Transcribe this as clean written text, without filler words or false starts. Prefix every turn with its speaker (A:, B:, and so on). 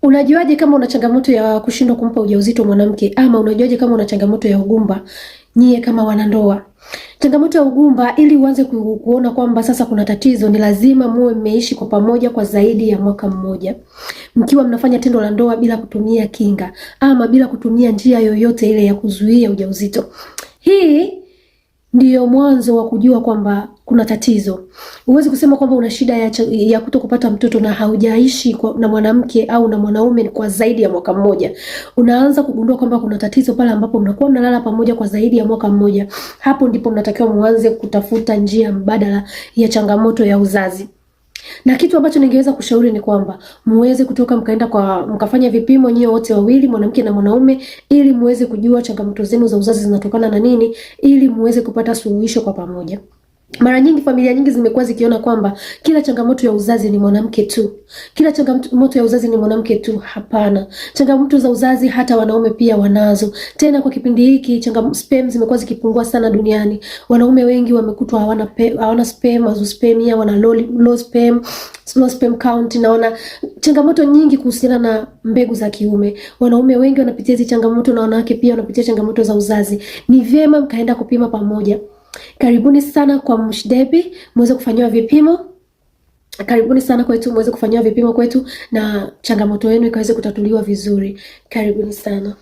A: Unajuaje kama una changamoto ya kushindwa kumpa ujauzito mwanamke, ama unajuaje kama una changamoto ya ugumba nyie kama wanandoa? Changamoto ya ugumba, ili uanze kuona kwamba sasa kuna tatizo, ni lazima muwe mmeishi kwa pamoja kwa zaidi ya mwaka mmoja, mkiwa mnafanya tendo la ndoa bila kutumia kinga ama bila kutumia njia yoyote ile ya kuzuia ujauzito. Hii ndiyo mwanzo wa kujua kwamba kuna tatizo. Huwezi kusema kwamba una shida ya kutokupata mtoto na haujaishi na mwanamke au na mwanaume kwa zaidi ya mwaka mmoja. Unaanza kugundua kwamba kuna tatizo pale ambapo mnakuwa mnalala pamoja kwa zaidi ya mwaka mmoja. Hapo ndipo mnatakiwa muanze kutafuta njia mbadala ya changamoto ya uzazi. Na kitu ambacho ningeweza kushauri ni kwamba muweze kutoka mkaenda mkafanya vipimo nyie wote wawili, mwanamke na mwanaume, ili muweze kujua changamoto zenu za uzazi zinatokana na nini, ili muweze kupata suluhisho kwa pamoja. Mara nyingi familia nyingi zimekuwa zikiona kwamba kila changamoto ya uzazi ni mwanamke tu. Kila changamoto ya uzazi ni mwanamke tu. Hapana. Changamoto za uzazi hata wanaume pia wanazo. Tena kwa kipindi hiki sperm zimekuwa zikipungua sana duniani. Wanaume wengi wamekutwa hawana sperm, azoospermia, wana low sperm count, naona changamoto nyingi kuhusiana na mbegu za kiume. Wanaume wengi wanapitia hizo changamoto na wanawake pia wanapitia changamoto za uzazi. Ni vyema mkaenda kupima pamoja. Karibuni sana kwa Msh Debbie, muweze kufanyiwa vipimo. Karibuni sana kwetu, muweze kufanyiwa vipimo kwetu na changamoto yenu ikaweze kutatuliwa vizuri. Karibuni sana.